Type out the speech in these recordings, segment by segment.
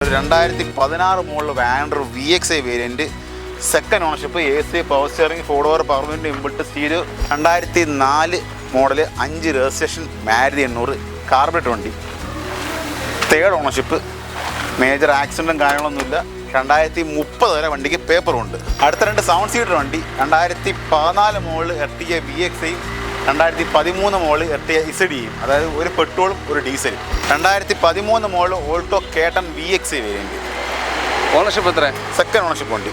ഒരു 2016 model Vander VXi variant, second ownership, AC, power steering, 4 door power window, inbuilt stereo, 2004 model, 5 registration, Maruti 800, carburettor വണ്ടി, third ownership, major ആക്സിഡൻറ്റും കാര്യങ്ങളൊന്നുമില്ല. 2030 വരെ വണ്ടിക്ക് പേപ്പറുണ്ട്. അടുത്ത 2 7 seater വണ്ടി, 2014 model Ertiga VXi, 2013 model Ertiga ZDയും, അതായത് ഒരു പെട്രോളും ഒരു ഡീസലും. 2013 model Alto K ten VXi variant. Ownership എത്ര? സെക്കൻഡ് ഓണർഷിപ്പ് വണ്ടി.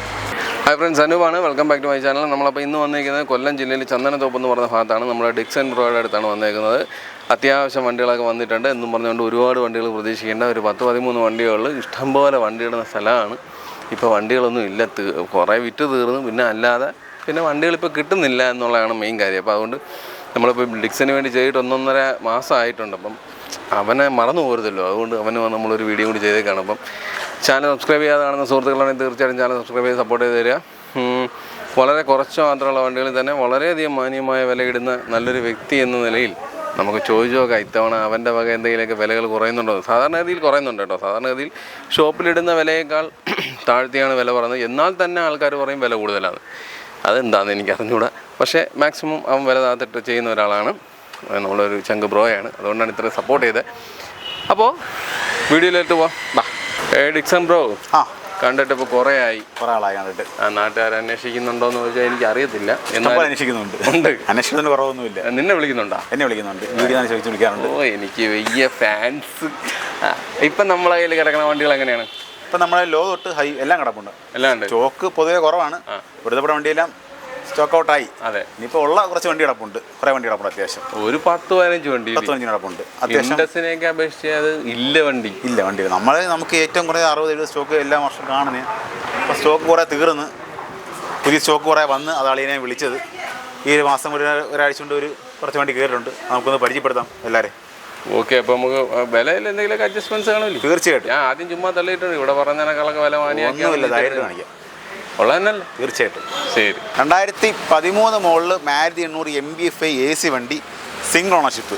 ഹായ് ഫ്രണ്ട്സ്, അനൂപാണ്. Welcome back to my channel. നമ്മളപ്പോൾ ഇന്ന് വന്നിരിക്കുന്നത് കൊല്ലം ജില്ലയിൽ ചന്ദനത്തോപ്പ് എന്ന് പറഞ്ഞ ഭാഗത്താണ്. നമ്മൾ ഡിക്സൺ ബ്രോയുടെ അടുത്താണ് വന്നിരിക്കുന്നത്. അത്യാവശ്യം വണ്ടികളൊക്കെ വന്നിട്ടുണ്ട് എന്നും പറഞ്ഞുകൊണ്ട് ഒരുപാട് വണ്ടികൾ പ്രതീക്ഷിക്കേണ്ട ഒരു 10-13 വണ്ടികളിൽ ഇഷ്ടംപോലെ വണ്ടിയിടുന്ന സ്ഥലമാണ്. ഇപ്പോൾ വണ്ടികളൊന്നും ഇല്ല, കുറേ വിറ്റ് തീർന്നു. പിന്നെ വണ്ടികളിപ്പോൾ കിട്ടുന്നില്ല എന്നുള്ളതാണ് മെയിൻ കാര്യം. അപ്പോൾ അതുകൊണ്ട് നമ്മളിപ്പോൾ ഡിക്സന് വേണ്ടി ചെയ്തിട്ട് 1.5 മാസമായിട്ടുണ്ട്. അപ്പം അവനെ മറന്നു പോരുതല്ലോ, അതുകൊണ്ട് അവന് നമ്മളൊരു വീഡിയോ കൂടി ചെയ്തേക്കാണ്. അപ്പം ചാനൽ സബ്സ്ക്രൈബ് ചെയ്യാതെ കാണുന്ന സുഹൃത്തുക്കളാണെങ്കിൽ തീർച്ചയായിട്ടും ചാനൽ സബ്സ്ക്രൈബ് ചെയ്ത് സപ്പോർട്ട് ചെയ്ത് തരിക. വളരെ കുറച്ച് മാത്രമുള്ള വണ്ടികളിൽ തന്നെ വളരെയധികം മാന്യമായ വിലയിടുന്ന നല്ലൊരു വ്യക്തി എന്ന നിലയിൽ നമുക്ക് ചോദിച്ചു നോക്കാം, ഇത്തവണ അവൻ്റെ വക എന്തെങ്കിലുമൊക്കെ വിലകൾ കുറയുന്നുണ്ടോ. സാധാരണഗതിയിൽ കുറയുന്നുണ്ട് കേട്ടോ. സാധാരണഗതിയിൽ ഷോപ്പിലിടുന്ന വിലയേക്കാൾ താഴ്ത്തിയാണ് വില പറയുന്നത്. എന്നാൽ തന്നെ ആൾക്കാർ പറയും വില കൂടുതലാണ്. അതെന്താണെന്ന് എനിക്ക് അറിഞ്ഞുകൂടാ. പക്ഷേ മാക്സിമം അവൻ വില താത്തിട്ട് ചെയ്യുന്ന ഒരാളാണ്. നമ്മളൊരു ചങ്ക് ബ്രോയാണ്, അതുകൊണ്ടാണ് ഇത്രയും സപ്പോർട്ട് ചെയ്തത്. അപ്പോൾ വീഡിയോയിലേക്ക് പോവാം. ഡിക്സൺ ബ്രോ കണ്ടിട്ട് ഇപ്പോൾ കുറേ ആളായി കണ്ടിട്ട്. നാട്ടുകാർ അന്വേഷിക്കുന്നുണ്ടോയെന്ന് ചോദിച്ചാൽ എനിക്ക് അറിയത്തില്ല. എന്നാൽ അന്വേഷിക്കുന്നുണ്ട്. അന്വേഷണത്തിന് കുറവൊന്നുമില്ല. നിന്നെ വിളിക്കുന്നുണ്ടോ? എന്നെ വിളിക്കുന്നുണ്ട്. വീഡിയോ ചോദിച്ചു വിളിക്കാറുണ്ട്. ഓ, എനിക്ക് വലിയ ഫാൻസ്. ഇപ്പം നമ്മളെ കയ്യിൽ കിടക്കുന്ന വണ്ടികൾ എങ്ങനെയാണ്? ഇപ്പം നമ്മളെ ലോ തൊട്ട് ഹൈ എല്ലാം കിടപ്പുണ്ട്. എല്ലാം ഉണ്ട്. സ്റ്റോക്ക് പൊതുവെ കുറവാണ്. വെറുതെ വണ്ടിയെല്ലാം സ്റ്റോക്ക് ഔട്ടായി. അതെ, ഇനിയിപ്പോൾ ഉള്ള കുറച്ച് വണ്ടി കിടപ്പുണ്ട്. കുറേ വണ്ടി കിടപ്പുണ്ട്. അത്യാവശ്യം ഒരു 10-15 വണ്ടി കിടപ്പുണ്ട്. അത്യാവശ്യം അപേക്ഷിച്ച് അത് ഇല്ല വണ്ടി നമുക്ക് ഏറ്റവും കുറേ 60-70 സ്റ്റോക്ക് എല്ലാ വർഷം കാണുന്നത്. അപ്പോൾ സ്റ്റോക്ക് കുറേ തീർന്ന് പുതിയ സ്റ്റോക്ക് കുറേ വന്ന് അതാളിനെ വിളിച്ചത്. ഈ ഒരു മാസം ഒരാഴ്ച കൊണ്ട് കുറച്ച് വണ്ടി കയറിയിട്ടുണ്ട്. നമുക്കൊന്ന് പരിചയപ്പെടുത്താം എല്ലാവരെയും. ഓക്കെ, അപ്പോൾ നമുക്ക് വിലയിൽ എന്തെങ്കിലുമൊക്കെ അഡ്ജസ്റ്റ്മെൻറ്റ്സ് കാണുമല്ലോ? തീർച്ചയായിട്ടും. ഞാൻ ആദ്യം ചുമ്മാ തള്ളിയിട്ടുണ്ട്. ഇവിടെ പറഞ്ഞതിനേക്കാളൊക്കെ വില വാങ്ങിയൊന്നുമില്ല. ധൈര്യം കാണിക്കാം. ഉള്ളതന്നല്ലേ? തീർച്ചയായിട്ടും. ശരി. 2013 മോഡൽ മാരുതി 800 MBFI AC വണ്ടി, സിംഗിൾ ഓണർഷിപ്പ്.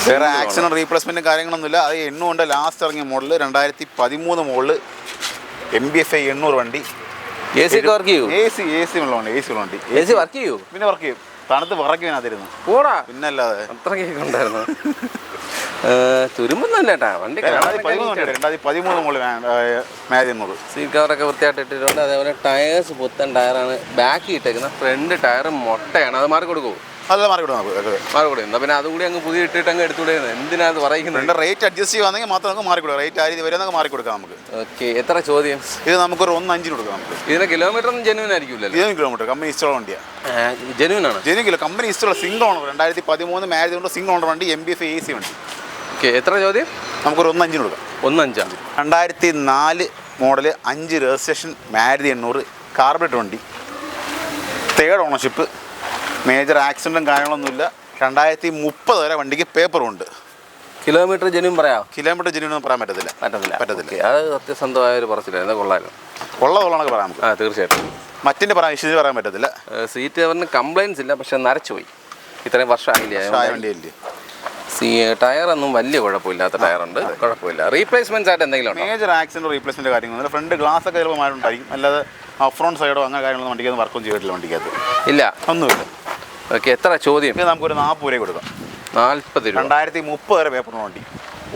വേറെ ആക്സിഡൻറ്റ് റീപ്ലേസ്മെൻറ്റും കാര്യങ്ങളൊന്നുമില്ല. അത് 800 ലാസ്റ്റ് ഇറങ്ങിയ മോഡൽ. 2013 മോഡൽ MBFI 800 വണ്ടി. AC വർക്ക് ചെയ്യൂ? AC ഉള്ള വണ്ടി. AC വർക്ക് ചെയ്യൂ? പിന്നെ വർക്ക് ചെയ്യും. തണുത്ത് വിറയ്ക്കാതിരുന്നു കൂടാ. പിന്നല്ലാതെ അത്ര കേൾക്കുന്നുണ്ടായിരുന്നു. തുരുമ്പൊന്നുമല്ല കേട്ടാ വണ്ടി. 2013 മോഡൽ മാരുതി 800. സീറ്റ് കവറൊക്കെ വൃത്തിയായിട്ട് ഇട്ടിട്ടുണ്ട്. അതേപോലെ ടയേഴ്സ് പുത്തൻ ടയറാണ്. ബാക്കി ഇട്ടേക്കുന്ന ഫ്രണ്ട് ടയർ മൊട്ടയാണ്. അത് മാറി കൊടുക്കുമോ? അല്ല, മാറി കൊടുക്കും. പിന്നെ അതുകൂടി അങ്ങ് പുതിയ ഇട്ടിട്ട് അങ്ങ് എടുത്തുകൂടെ. എന്തിനാ അത് പറയുന്നത്? റേറ്റ് അഡ്ജസ്റ്റ് ചെയ്യുവാണെങ്കിൽ മാത്രം നമുക്ക് മാറി കൊടുക്കാം. റേറ്റ് ആര് വരുന്നൊക്കെ മാറി കൊടുക്കാം നമുക്ക്. ഓക്കെ, എത്ര ചോദ്യം? ഇത് നമുക്കൊരു 1.5 കൊടുക്കാം. നമുക്ക് ഇതിന് കിലോമീറ്റർ ഒന്നും ജെന്യൂൻ ആയിരിക്കില്ലല്ലോ? 7 കിലോമീറ്റർ കമ്പനി ഇഷ്ടമുള്ള വണ്ടിയാണ്. ജെന്യൂൻ ആണ്? ജെന്യൂൻ കിലോ കമ്പനി ഇഷ്ടമുള്ള സിംഗിൾ ഓണർ. 2013 മാരുതി കൊണ്ട് സിംഗിൾ ഓണർ വണ്ടി, MBFI AC വണ്ടി. ഓക്കെ, എത്ര ചോദ്യം? നമുക്കൊരു 1.5 കൊടുക്കാം. 1.5. 2004 മോഡൽ, 5 രജിസ്ട്രേഷൻ, മാരുതി 800, കാർബറേറ്റർ വണ്ടി, തേർഡ് ഓണർഷിപ്പ്, മേജർ ആക്സിഡൻറ്റും കാര്യങ്ങളൊന്നുമില്ല. 2030 വരെ വണ്ടിക്ക് പേപ്പറുണ്ട്. കിലോമീറ്റർ ജെന്യൂൻ പറയാം? കിലോമീറ്റർ ജെന്യൂൻ ഒന്നും പറയാൻ പറ്റത്തില്ല. അത് സത്യസന്ധമായ ഒരു പറച്ചിലായിരുന്നു. കൊള്ളാമല്ലോ. ഉള്ളതൊക്കെ പറയാം നമുക്ക്. തീർച്ചയായിട്ടും. മറ്റിൻ്റെ പറയാൻ വിഷയത്തിൽ പറയാൻ പറ്റത്തില്ല. സീറ്റ് കവറിന് കംപ്ലയിൻസ് ഇല്ല, പക്ഷെ നരച്ചുപോയി. ഇത്രയും വർഷമായില്ലേ. ടയറൊന്നും വലിയ കുഴപ്പമില്ലാത്ത ടയറുണ്ട്. കുഴപ്പമില്ല. റീപ്ലേസ്മെൻറ്റ്സ് ആയിട്ട് എന്തെങ്കിലും മേജർ ആക്സിഡൻറ്റ് റീപ്ലേസ്മെൻറ്റ് കാര്യങ്ങളൊന്നും ഫ്രണ്ട് ഗ്ലാസ് ഒക്കെ ചിലപ്പോൾ മാറുണ്ടായിരിക്കും. അല്ലാതെ ഫ്രണ്ട് സൈഡോ അങ്ങനെ കാര്യങ്ങളൊന്നും വണ്ടിക്കൊന്നും വർക്കൊന്നും ചെയ്തിട്ടില്ല. വണ്ടിക്കകത്ത് ഇല്ല, ഒന്നുമില്ല. ഓക്കെ, എത്ര ചോദ്യം? നമുക്കൊരു 40 രൂപ കൊടുക്കാം. 40 രൂപ. 2030 വരെ പേപ്പറുണ്ട് വണ്ടി.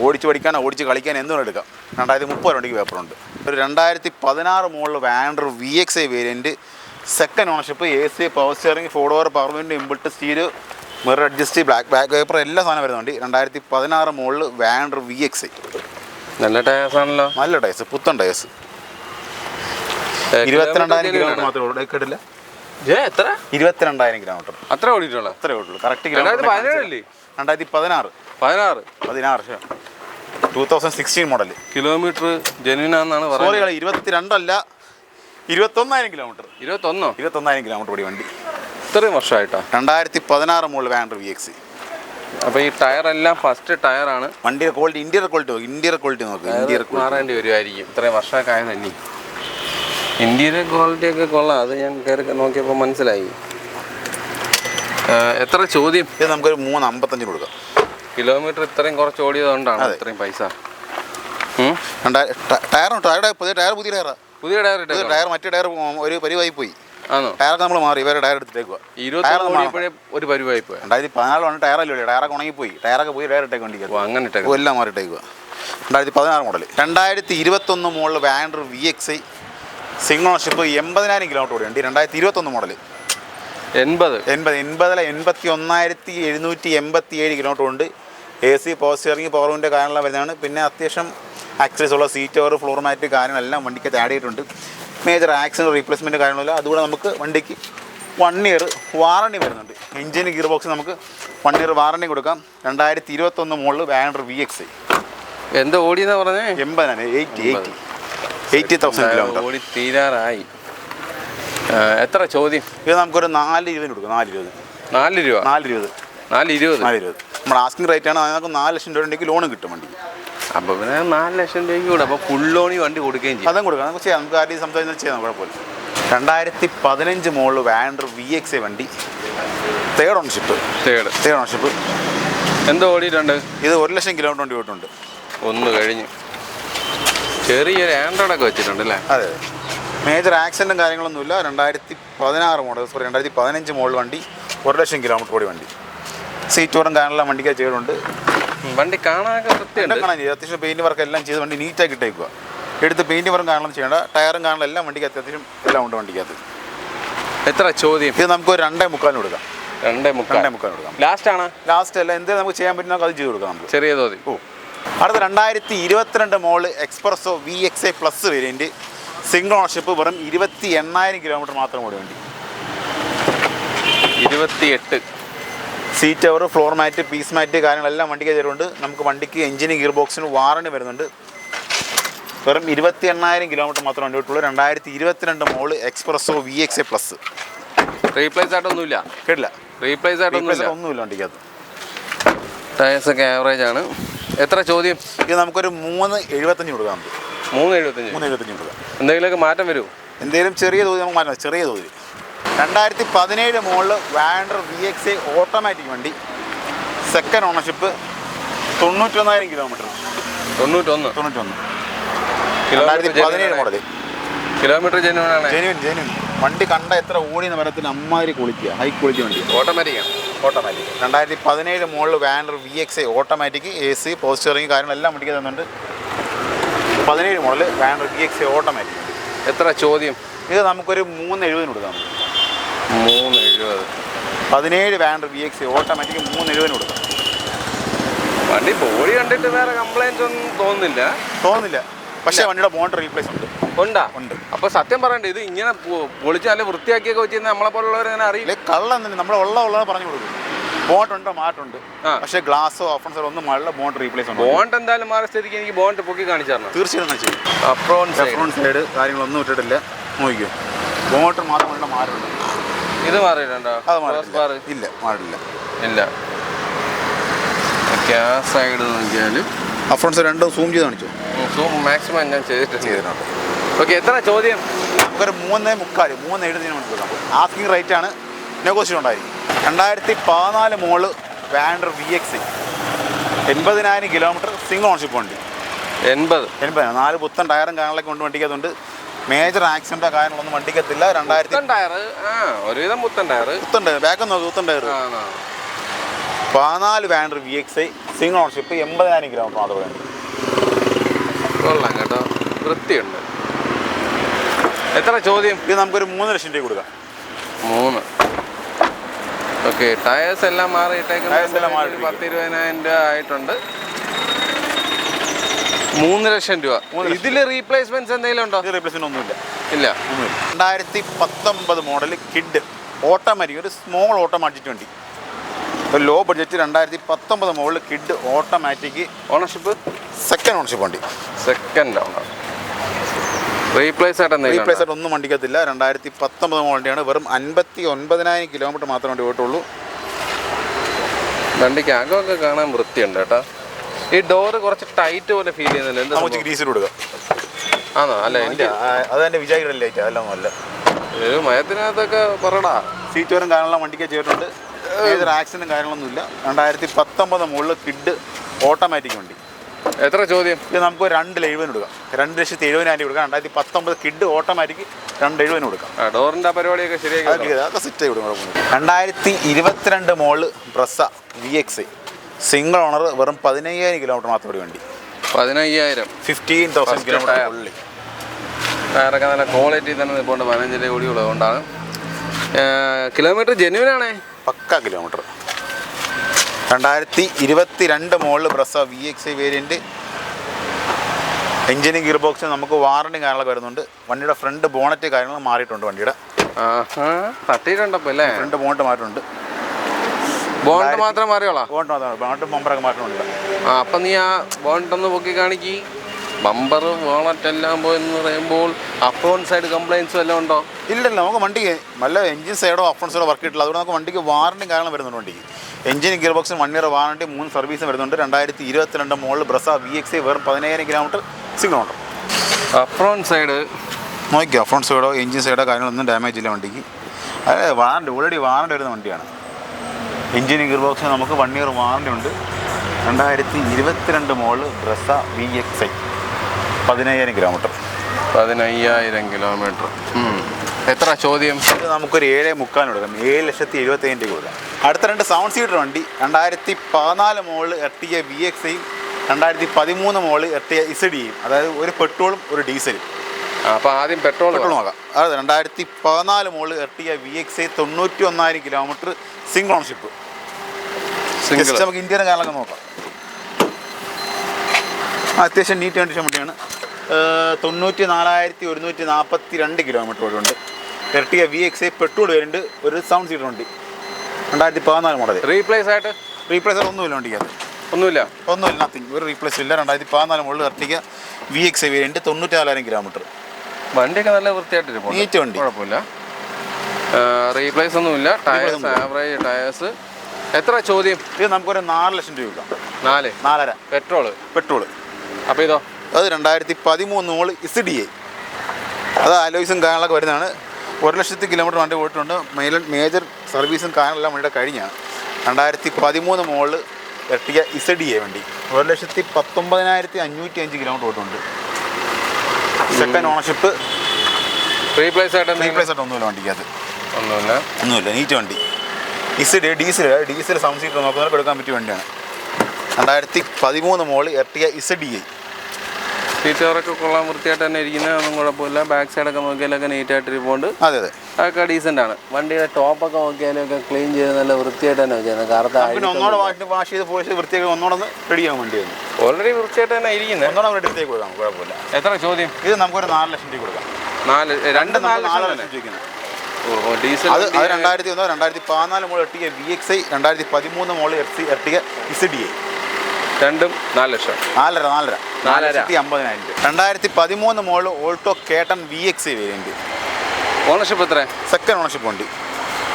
ഓടിച്ച് പഠിക്കാനോ ഓടിച്ച് കളിക്കാൻ എന്തും എടുക്കാം. 2030 വരെ വണ്ടിക്ക് പേപ്പറുണ്ട്. ഒരു 2016 model Vander VXi variant, second ownership, AC, power steering, 4 door power window, inbuilt stereo, mirror adjust, back paper, എല്ലാ സാധനം വരുന്ന വണ്ടി. 2016 മോഡൽ വാൻഡർ VXi. നല്ല ടയേഴ്സാണല്ലോ. നല്ല ടയേഴ്സ്, പുത്തൻ ടയേഴ്സ്. 22,000 കിലോമീറ്റർ മാത്രമേ ഉള്ളൂ. കേട്ടില്ല? 22,000 കിലോമീറ്റർ. അത്ര ഓടിയിട്ടുള്ളൂ? അത്രേ ഓടിയുള്ളൂ. Correct kilometre 2016. 2016 മോഡൽ. കിലോമീറ്റർ ജെന്യൂനാണെന്നാണ് പറയുന്നത്. 22 അല്ല, 21,000 കിലോമീറ്റർ. 21,000 കിലോമീറ്റർ ഓടി വണ്ടി. ഇത്രയും വർഷമായിട്ടാണ്. 2016 മോഡൽ വാൻഡർ VXi. അപ്പോൾ ഈ ടയറെല്ലാം ഫസ്റ്റ് ടയറാണ്. വണ്ടിയുടെ ക്വാളിറ്റി, ഇൻറ്റീരിയർ ക്വാളിറ്റി നോക്ക്. മാറേണ്ടി വരുമായിരിക്കും. ഇത്രയും വർഷമൊക്കെ ആയത് തന്നെ. ഇൻറ്റീരിയർ ക്വാളിറ്റിയൊക്കെ കൊള്ളാം. അത് ഞാൻ കയറി നോക്കിയപ്പോൾ മനസ്സിലായി. എത്ര ചോദ്യം? ഇത് നമുക്കൊരു 3.55 കൊടുക്കാം. കിലോമീറ്റർ ഇത്രയും കുറച്ച് ഓടിയതുകൊണ്ടാണ് ഇത്രയും പൈസ. ടയറുടെ പുതിയ ടയർ പുതിയ ടയർ ടയർ മറ്റേ ടയർ ഒരു പരിവായി പോയി. ആണോ? ടയറൊക്കെ നമ്മൾ മാറി വേറെ ടയർ എടുത്തേക്കുക. ഒരു പരിവായി പോയി. 2014 ടയറല്ലേ, ടയറൊക്കെ ഉണങ്ങിപ്പോയി. ടയറൊക്കെ പോയി ടയർ ഇട്ടേക്ക് വണ്ടിക്ക് അങ്ങനെ എല്ലാം മാറിയിട്ടേക്കുക. 2016 model. 2021 model Vander VXi single ownership 80,000 kilometre ഓടി വണ്ടി. 2021 മോഡൽ 81,787 കിലോമീറ്റർ ഉണ്ട്. AC power steering power window കാര്യങ്ങളെല്ലാം വരുന്നതാണ്. പിന്നെ അത്യാവശ്യം ആക്സസറീസ് ഉള്ള സീറ്റ് കവർ ഫ്ലോർ മാറ്റ് കാര്യങ്ങളെല്ലാം വണ്ടിക്ക് ആഡ് ചെയ്തിട്ടുണ്ട്. മേജർ ആക്സിഡൻറ്റ് റീപ്ലേസ്മെൻറ്റ് കാര്യങ്ങളില്ല. അതുകൂടെ നമുക്ക് വണ്ടിക്ക് 1 ഇയർ വാറണ്ടി വരുന്നുണ്ട്. എഞ്ചിന് ഗിയർ ബോക്സ് നമുക്ക് 1 ഇയർ വാറണ്ടി കൊടുക്കാം. 2021 മോഡൽ വാൻഡർ VXi. എന്താ ഓടിയെന്നാ പറഞ്ഞേ? 80,000 കിലോമീറ്റർ ഓടി തീരാറായി. എത്ര ചോദ്യം? ഇത് നമുക്കൊരു 4,20 കൊടുക്കാം. 4,20 രൂപ. 4,20 നമ്മുടെ ആസ്കിംഗ് റേറ്റ് ആണ്. അതിനൊക്കെ 4 ലക്ഷം രൂപ ഉണ്ടെങ്കിൽ ലോൺ കിട്ടും വണ്ടിക്ക്. അപ്പോൾ പിന്നെ 4 ലക്ഷം രൂപയ്ക്ക് കൂടെ അപ്പോൾ ഫുൾ ലോണി വണ്ടി കൊടുക്കുകയും ചെയ്യും. അതും കൊടുക്കാം, നമുക്ക് ചെയ്യാം. നമുക്ക് ആരെയും സംസാരിച്ചാൽ ചെയ്യാം, കുഴപ്പമില്ല. 2015 മോഡൽ വാൻഡർ VXi വണ്ടി, തേർഡ് ഓണർഷിപ്പ്. എന്തോ ഓടിയിട്ടുണ്ട്? ഇത് 1 ലക്ഷം കിലോമീറ്റർ വണ്ടി പോയിട്ടുണ്ട്. ഒന്ന് കഴിഞ്ഞ് ചെറിയൊരു ആൻഡ്രോയിഡൊക്കെ വെച്ചിട്ടുണ്ട് അല്ലേ? അതെ. മേജർ ആക്സിഡൻറ്റും കാര്യങ്ങളൊന്നുമില്ല. 2015 മോഡൽ വണ്ടി, 1 ലക്ഷം കിലോമീറ്റർ ഓടി വണ്ടി. സീറ്റ് ഓറും കാര്യങ്ങളെല്ലാം വണ്ടിക്ക് ചെയ്തിട്ടുണ്ട്. വണ്ടി കാണാനൊക്കെ കാണാൻ ചെയ്യും. അത്യാവശ്യം പെയിൻറ്റ് വർക്ക് എല്ലാം ചെയ്ത് വണ്ടി നീറ്റാക്കി ഇട്ടേക്കുക. എടുത്ത് പെയിൻറ്റ് വർക്കും കാണണം ചെയ്യേണ്ട. ടയറും കാണണം എല്ലാം വണ്ടിക്ക് അത്യാവശ്യം എല്ലാം ഉണ്ട് വണ്ടിക്കകത്ത്. എത്ര ചോദ്യം? ഇത് നമുക്ക് 2.3 കൊടുക്കാം. 2.3 കൊടുക്കാം. ലാസ്റ്റ് അല്ല, എന്തെങ്കിലും നമുക്ക് ചെയ്യാൻ പറ്റുന്ന അത് ചെയ്ത് കൊടുക്കാം നമുക്ക്, ചെറിയ തോതിൽ. അടുത്ത 2022 model S Presso VXi plus variant, single ownership, വെറും 28,000 കിലോമീറ്റർ മാത്രം ഓടി വണ്ടി. 28. Seat cover floor mat piece mat കാര്യങ്ങളെല്ലാം വണ്ടിക്ക് ചെയ്തിട്ടുണ്ട്. നമുക്ക് വണ്ടിക്ക് എഞ്ചിന് ഗിയർ ബോക്സിന് വാറണ്ടി വരുന്നുണ്ട്. വെറും 28,000 കിലോമീറ്റർ മാത്രം വണ്ടി വിട്ടുള്ളൂ. 2022 model S Presso VXi plus. Replace ആയിട്ടൊന്നുമില്ല. കേട്ടില്ല? റീപ്ലേസ് ഒന്നുമില്ല വണ്ടിക്കകത്ത്. ടയേഴ്സൊക്കെ ആവറേജ് ആണ്. എത്ര ചോദ്യം? ഇത് നമുക്കൊരു 3.75 കൊടുക്കാം. 3.75 കൊടുക്കാം. എന്തെങ്കിലുമൊക്കെ മാറ്റം വരുമോ? എന്തെങ്കിലും ചെറിയ തോതിൽ നമുക്ക് മാറ്റാം, ചെറിയ തോതിൽ. 2017 മോഡൽ വാൻഡർ VXi ഓട്ടോമാറ്റിക് വണ്ടി, second ownership, 91,000 kilometre. 91. 2017 model. Kilometre genuine. വണ്ടി കണ്ട എത്ര ഓടിയെന്ന് പറയത്തിന് അമ്മാതിരി ക്വാളിറ്റിയാണ്, ഹൈ ക്വാളിറ്റി വണ്ടിയാണ്. Automatic. 2017 model Vander VXi automatic, AC power steering കാര്യങ്ങളെല്ലാം വണ്ടിക്ക് തന്നുണ്ട്. 17 മോഡൽ വാൻഡർ VXi ഓട്ടോമാറ്റിക്. എത്ര ചോദ്യം? ഇത് നമുക്കൊരു 3.70 കൊടുക്കാം. 3.70. 17 വാൻഡർ VXi ഓട്ടോമാറ്റിക് 3.70 കൊടുക്കാം. വണ്ടി ബോഡി കണ്ടിട്ട് വേറെ കംപ്ലൈൻസ് ഒന്നും തോന്നുന്നില്ല. പക്ഷേ വണ്ടിയുടെ മോട്ടർ റീപ്ലേസ് ഉണ്ട്. അപ്പൊ സത്യം പറയണ്ടേ, ഇത് ഇങ്ങനെ പൊളിച്ച് നല്ല വൃത്തിയാക്കിയൊക്കെ വെച്ച് നമ്മളെ പോലുള്ളവർ അങ്ങനെ അറിയില്ല. കള്ളം തന്നെ നമ്മൾ ഉള്ളത് പറഞ്ഞു കൊടുക്കും. ബോണ്ട് മാറ്റുണ്ട്, പക്ഷേ ഗ്ലാസോ ഓഫൻസോ ഒന്നും മാറില്ല. ബോണ്ട് റീപ്ലേസ് ഉണ്ട്. ബോണ്ട് എന്തായാലും മാറിയ സ്ഥിതിക്ക് എനിക്ക് ബോണ്ട് പൊക്കി കാണിച്ചു തരണം. തീർച്ചയായിട്ടും കാണിച്ചു. ഫ്രണ്ട് സൈഡ് കാര്യങ്ങളൊന്നും ഇട്ടിട്ടില്ല. നോക്കിയോ, ബോണ്ട് മാത്രമല്ല മാറുണ്ട്. ഇത് മാറിയിട്ടുണ്ടോ? ഇല്ല, മാറില്ല. സൈഡ് നോക്കിയാലും ഫ്രണ്ട് രണ്ടും സൂം ചെയ്ത് കാണിച്ചു. മാക്സിമം ഞാൻ ചെയ്തിട്ടുണ്ട്. ഓക്കെ, എത്ര ചോദ്യം? നമുക്കൊരു 3.75 കൊടുക്കാം. ആസ്കിംഗ് റേറ്റ് ആണ്, നെഗോഷിയേഷൻ ഉണ്ടായിരിക്കും. 2014 model Vander VXi 80,000 kilometre, single ownership വണ്ടി. 80. 4 പുത്തൻ ടയറും കാര്യങ്ങളൊക്കെ കൊണ്ട് വണ്ടിക്കകത്തുണ്ട്. മേജർ ആക്സിഡൻറ്റോ കാര്യങ്ങളൊന്നും വണ്ടിക്കത്തില്ല. 2000 ടയർ, ഒരുവിധം പുത്തൻ ടയർ. ബാക്ക് നോക്കി, പുത്തൻ ടയർ. 14 വാൻഡർ VXi സിംഗിൾ ഓണർഷിപ്പ്, 80,000 കിലോമീറ്റർ മാത്രമേ വേണ്ടി. കൊള്ളാം കേട്ടോ, വൃത്തിയുണ്ട്. എത്ര ചോദ്യം? ഇത് നമുക്കൊരു 3 ലക്ഷം രൂപ കൊടുക്കാം. 3. ഓക്കെ, ടയേഴ്സ് എല്ലാം മാറിയിട്ടേക്ക് 10,000-20,000 രൂപ ആയിട്ടുണ്ട്. 3 ലക്ഷം രൂപ. ഇതിൽ റീപ്ലേസ്മെന്റ്സ് എന്തെങ്കിലും ഉണ്ടോ? റീപ്ലേസ്മെന്റ് ഒന്നുമില്ല. 2019 മോഡൽ കിഡ് ഓട്ടോമാറ്റിക്, ഒരു സ്മോൾ ഓട്ടോമാറ്റിക് വണ്ടി, ഒരു low budget. 2019 model Kwid automatic, ownership second ownership വണ്ടി. റീപ്ലേസ് ആയിട്ട് ഒന്നും വണ്ടിക്കത്തില്ല. 2019 മോഡലിൻ്റെയാണ്. വെറും 59,000 കിലോമീറ്റർ മാത്രമേ വണ്ടി പോയിട്ടുള്ളൂ. വണ്ടിക്ക് അകമൊക്കെ കാണാൻ വൃത്തിയുണ്ട് കേട്ടോ. ഈ ഡോറ് കുറച്ച് ടൈറ്റ് പോലെ ഫീൽ ചെയ്യുന്നില്ല. നമുക്ക് ഗ്രീസിൽ കൊടുക്കാം. ആണോ? അല്ല, അതെൻ്റെ വിചാരിക്കുന്ന ലൈറ്റ്, അതെല്ലാം അല്ല. മയത്തിനകത്തൊക്കെ പറടാ. സീറ്റ് വരും കാര്യങ്ങളെല്ലാം വണ്ടിക്ക് ചെയ്തിട്ടുണ്ട്. ഏതൊരു ആക്സിഡൻറ്റും കാര്യങ്ങളൊന്നുമില്ല. 2019 മോഡൽ കിഡ് ഓട്ടോമാറ്റിക് വണ്ടി. എത്ര ചോദ്യം? ഇത് നമുക്ക് 2,70,000 കൊടുക്കാം. 2,70,000 കൊടുക്കാം. 2019 കിഡ് ഓട്ടോമാറ്റിക് 2,70,000 കൊടുക്കാം. ഡോറിൻ്റെ പരിപാടിയൊക്കെ ശരിയാക്കി അതൊക്കെ സെറ്റ് ആയി കൊടുക്കും. 2022 model Brezza VXi single owner, വെറും 15,000 കിലോമീറ്റർ മാത്രം ഒരു വണ്ടി. 15,000 15,000 കിലോമീറ്റർ ഉള്ളി. ടയറൊക്കെ നല്ല ക്വാളിറ്റി തന്നെ നിൽപ്പുണ്ട്. 15 കൂടി ഉള്ളതുകൊണ്ടാണ്. കിലോമീറ്റർ ജെന്യൂനാണേ, pakka kilometre. 2022 model Brezza VXi variant. എഞ്ചിനും ഗിയർ ബോക്സും നമുക്ക് വാറണ്ടി കാര്യങ്ങളൊക്കെ വരുന്നുണ്ട്. വണ്ടിയുടെ ഫ്രണ്ട് ബോണറ്റ് കാര്യങ്ങൾ മാറിയിട്ടുണ്ട്. വണ്ടിയുടെ തട്ടിയിട്ടുണ്ടപ്പോൾ അല്ലേ? ഫ്രണ്ട് ബോണറ്റ് മാറിയിട്ടുണ്ട്. ബോണ്ട് മാത്രം മാറിയോളാം? ബോണറ്റ് ബമ്പറൊക്കെ മാറിയിട്ടുണ്ട്. അപ്പം നീ ആ ബോണ്ട് ഒന്ന് പൊക്കി കാണിക്കി. ബമ്പർ ബോണറ്റ് എല്ലാം പോയെന്ന് പറയുമ്പോൾ അപ്രോൺ സൈഡ് കംപ്ലയിൻസും എല്ലാം ഉണ്ടോ? ഇല്ലല്ലോ, നമുക്ക് വണ്ടിക്ക് നല്ല എഞ്ചിൻ സൈഡോ അപ്രോൺ സൈഡോ വർക്ക് കിട്ടില്ല. അതുകൊണ്ട് നമുക്ക് വണ്ടിക്ക് വാറണ്ടി കാരണം വരുന്നുണ്ട്. വണ്ടിക്ക് എഞ്ചിൻ ഗിയർ ബോക്സിന് 1 ഇയർ വാറണ്ടി, 3 സർവീസും വരുന്നുണ്ട്. 2022 മോഡൽ ബ്രസ VXi വെറും 15,000 kilometre single owner. Apron side നോക്കിയോ, ഫ്രണ്ട് സൈഡോ എഞ്ചിൻ സൈഡോ കാര്യങ്ങളൊന്നും ഡാമേജ് ഇല്ല വണ്ടിക്ക്. അത് വാറണ്ടി ഓൾറെഡി വാറണ്ടി വരുന്ന വണ്ടിയാണ്. എഞ്ചിൻ ഗിയർ ബോക്സിന് നമുക്ക് 1 ഇയർ വാറണ്ടി ഉണ്ട്. 2022 model Brezza VXi 15,000 kilometre. 15,000 kilometre. എത്ര ചോദ്യം? ഇത് നമുക്കൊരു 7,350 കൊടുക്കാം. 7,75,000 രൂപ കൊടുക്കാം. അടുത്ത 2 7 സീറ്റർ വണ്ടി. 2014 model Ertiga VXi, 2013 model Ertiga ZD. അതായത് ഒരു പെട്രോളും ഒരു ഡീസലും. അപ്പോൾ ആദ്യം പെട്രോൾ നോക്കാം. അതായത് 2014 model Ertiga VXi 91,000 kilometre single ownership. നമുക്ക് ഇന്ത്യയുടെ കാലൊക്കെ നോക്കാം. അത്യാവശ്യം നീറ്റ് കണ്ടീഷൻ വണ്ടിയാണ്. 94,142 കിലോമീറ്റർ ഓടുണ്ട്. എർട്ടിഗ VXi പെട്രോൾ വേരിയൻറ്റ്, ഒരു 7 സീറ്റർ വണ്ടി. 2014 മോഡൽ. റീപ്ലേസ് ആയിട്ട് ഒന്നുമില്ല വണ്ടിക്കകത്ത്. ഒന്നുമില്ല, നത്തിങ്. ഒരു റീപ്ലേസ് ഇല്ല. 2014 model Ertiga VXi variant 94,000 kilometre. വണ്ടിയൊക്കെ നല്ല വൃത്തിയായിട്ട് നീറ്റ് വണ്ടി, കുഴപ്പമില്ല. റീപ്ലേസ് ഒന്നുമില്ല. Tyres average tyres. എത്ര ചോദ്യം? ഇത് നമുക്കൊരു 4 ലക്ഷം രൂപ കൊടുക്കാം. 4.5 പെട്രോൾ. അപ്പോൾ ഇതോ? അത് 2013 മോഡൽ ZDi. അത് അലോയ്സും കാര്യങ്ങളൊക്കെ വരുന്നതാണ്. 1,00,000 കിലോമീറ്റർ വണ്ടി പോയിട്ടുണ്ട്. മേജർ സർവീസും കാര്യങ്ങളെല്ലാം വണ്ടിയുടെ കഴിഞ്ഞാണ്. 2013 മോഡൽ എർട്ടിഗ ZDi വണ്ടി. 1,19,505 കിലോമീറ്റർ പോയിട്ടുണ്ട്. Second ownership. റീപ്ലേസ് ആയിട്ട് ഒന്നുമില്ല വണ്ടിക്കകത്ത്. ഒന്നുമില്ല. നീറ്റ് വണ്ടി. ഡീസൽ 7 സീറ്റർ നോക്കുന്നവർക്ക് എടുക്കാൻ പറ്റിയ വണ്ടിയാണ്. 2013 മോഡൽ എർട്ടിഗ ZDi. സീറ്ററൊക്കെ കൊള്ളാൻ വൃത്തിയായിട്ട് തന്നെ ഇരിക്കുന്നത്, ഒന്നും കുഴപ്പമില്ല. ബാക്ക് സൈഡൊക്കെ നോക്കിയാലൊക്കെ നീറ്റായിട്ട് ഇരിപ്പുണ്ട്. അതെ. അതൊക്കെ ഡീസൻ്റ് ആണ്. വണ്ടിയുടെ ടോപ്പൊക്കെ നോക്കിയാലൊക്കെ ക്ലീൻ ചെയ്ത് നല്ല വൃത്തിയായിട്ട് തന്നെ വെച്ചിരുന്നത്. പിന്നെ ഒന്നോടെ വാഷ് ചെയ്ത് പോളിഷ് വൃത്തിയാക്കി ഒന്നോടെ റെഡി ആവാൻ വണ്ടിയാണ്. ഓൾറെഡി വൃത്തിയായിട്ട് തന്നെ ഇരിക്കുന്നത്. ഒന്നോടെ റെഡിയാക്കി കൊടുക്കാം, കുഴപ്പമില്ല. എത്ര ചോദ്യം? ഇത് നമുക്കൊരു 4 ലക്ഷം രൂപ കൊടുക്കാം. 4 ലക്ഷം ചോദിക്കുന്നത്. ഡീസൽ. അത് 2014 model Ertiga VXi, 2013 model Ertiga ZDi. രണ്ടും 4 ലക്ഷം. 4,50,000. 2013 model Alto K ten VXi variant. Ownership എത്ര? സെക്കൻഡ് ഓണർഷിപ്പ് വണ്ടി.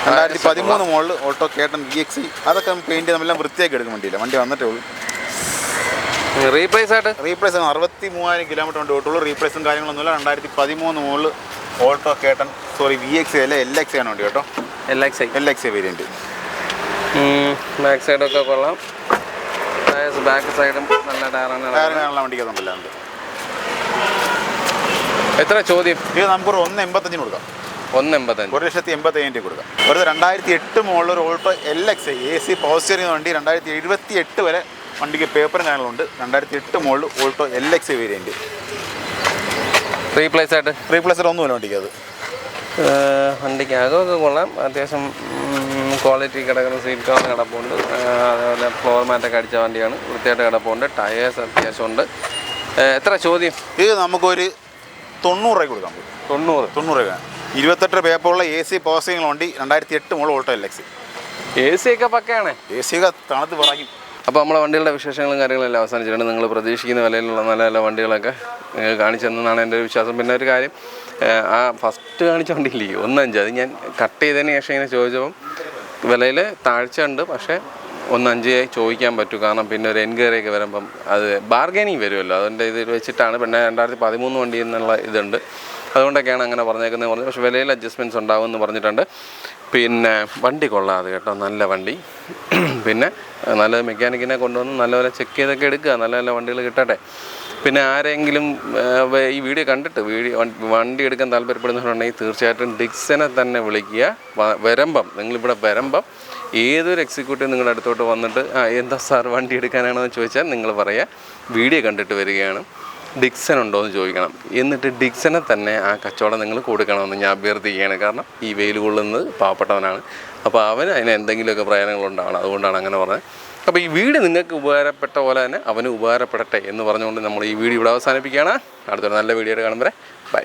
2013 മോഡൽ ഓൾട്ടോ കേട്ടൺ VXi. അതൊക്കെ പെയിൻറ്റ് നമ്മളെല്ലാം വൃത്തിയാക്കി എടുക്കും. വണ്ടി വന്നിട്ടേ ഉള്ളൂ. റീപ്ലേസ് 63,000 കിലോമീറ്റർ വണ്ടി ഓട്ടുള്ളൂ. റീപ്ലേസും കാര്യങ്ങളൊന്നുമില്ല. 2013 മോഡൽ ഓൾട്ടോ കേട്ടൺ VXi അല്ല LXi ആണ് വണ്ടി കേട്ടോ. LXi variant. ബാക്ക് സൈഡൊക്കെ കൊള്ളാം. ബാക്ക് സൈഡും നല്ല ടയറാണ്. വണ്ടിക്കുണ്ടല്ലോ. എത്ര ചോദ്യം? ഇത് നമുക്കൊരു 1,85,000 കൊടുക്കാം. 1,85,000 കൊടുക്കാം. ഒരു 2008 മോഡൽ ഒരു Alto LXi AC power steering വണ്ടി. 2078 വരെ വണ്ടിക്ക് പേപ്പറും കാര്യങ്ങളുണ്ട്. 2008 model Alto LXi variant. Replace ഒന്നുമില്ല വണ്ടിക്ക്. വണ്ടിക്ക് അകമൊക്കെ കൊള്ളാം. അത്യാവശ്യം ക്വാളിറ്റി കിടക്കുന്ന സീറ്റ് കവർ കിടപ്പുണ്ട്. അതേപോലെ ഫ്ലോർ മാറ്റൊക്കെ അടിച്ച വണ്ടിയാണ്. വൃത്തിയായിട്ട് കിടപ്പുണ്ട്. ടയേഴ്സ് അത്യാവശ്യമുണ്ട്. എത്ര ചോദ്യം? ഇത് നമുക്കൊരു 90 രൂപ കൊടുക്കാം. 90 രൂപ. 28 പേപ്പറുള്ള AC പവർ സ്റ്റിയറിംഗ് വണ്ടി. 2008 മോഡൽ ഓൾട്ടോ LXi. AC ഒക്കെ പക്കയാണ്. AC ഒക്കെ തണുത്ത് പറയും. അപ്പോൾ നമ്മളെ വണ്ടികളുടെ വിശേഷങ്ങളും കാര്യങ്ങളെല്ലാം അവസാനിച്ചിട്ടുണ്ട്. നിങ്ങൾ പ്രതീക്ഷിക്കുന്ന വിലയിലുള്ള നല്ല നല്ല വണ്ടികളൊക്കെ നിങ്ങൾ കാണിച്ചു തന്നെന്നാണ് എൻ്റെ ഒരു വിശ്വാസം. പിന്നെ ഒരു കാര്യം, ആ ഫസ്റ്റ് കാണിച്ച വണ്ടിയില്ലേ 1.5, അത് ഞാൻ കട്ട് ചെയ്തതിന് ശേഷം ഇങ്ങനെ ചോദിച്ചപ്പം വിലയിൽ താഴ്ച ഉണ്ട്. പക്ഷേ 1.5 ചോദിക്കാൻ പറ്റും. കാരണം പിന്നെ ഒരു എൻക്വയറിയൊക്കെ വരുമ്പം അത് ബാർഗൈനിങ് വരുമല്ലോ. അതിൻ്റെ ഇത് വെച്ചിട്ടാണ്. പിന്നെ 2013 വണ്ടി എന്നുള്ള ഇതുണ്ട്. അതുകൊണ്ടൊക്കെയാണ് അങ്ങനെ പറഞ്ഞേക്കുന്നത്. പക്ഷേ വിലയിൽ അഡ്ജസ്റ്റ്മെൻറ്റ്സ് ഉണ്ടാകുമെന്ന് പറഞ്ഞിട്ടുണ്ട്. പിന്നെ വണ്ടി കൊള്ളാതെ കേട്ടോ, നല്ല വണ്ടി. പിന്നെ നല്ല മെക്കാനിക്കിനെ കൊണ്ടുവന്ന് നല്ലപോലെ ചെക്ക് ചെയ്തൊക്കെ എടുക്കുക, നല്ല നല്ല വണ്ടികൾ കിട്ടട്ടെ. പിന്നെ ആരെങ്കിലും ഈ വീഡിയോ കണ്ടിട്ട് വണ്ടി എടുക്കാൻ താല്പര്യപ്പെടുന്നുണ്ടെങ്കിൽ തീർച്ചയായിട്ടും ഡിക്സനെ തന്നെ വിളിക്കുക. നിങ്ങളിവിടെ വരുമ്പം ഏതൊരു എക്സിക്യൂട്ടീവ് നിങ്ങളുടെ അടുത്തോട്ട് വന്നിട്ട് എന്താ സാർ വണ്ടി എടുക്കാനാണോ എന്ന് ചോദിച്ചാൽ നിങ്ങൾ പറയുക വീഡിയോ കണ്ടിട്ട് വരികയാണ്, ഡിക്സൺ ഉണ്ടോ എന്ന് ചോദിക്കണം. എന്നിട്ട് ഡിക്സനെ തന്നെ ആ കച്ചവടം നിങ്ങൾ കൊടുക്കണമെന്ന് ഞാൻ അഭ്യർത്ഥിക്കുകയാണ്. കാരണം ഈ വെയിൽ കൊള്ളുന്നത് പാവപ്പെട്ടവനാണ്, അപ്പോൾ അവന് അതിന് എന്തെങ്കിലുമൊക്കെ പ്രയോജനങ്ങളുണ്ടാവണം, അതുകൊണ്ടാണ് അങ്ങനെ പറഞ്ഞത്. അപ്പോൾ ഈ വീഡിയോ നിങ്ങൾക്ക് ഉപകാരപ്പെട്ട പോലെ തന്നെ അവന് ഉപകാരപ്പെടട്ടെ എന്ന് പറഞ്ഞുകൊണ്ട് നമ്മൾ ഈ വീഡിയോ ഇവിടെ അവസാനിപ്പിക്കുകയാണ്. അടുത്തൊരു നല്ല വീഡിയോ കാണുമ്പോൾ ബൈ.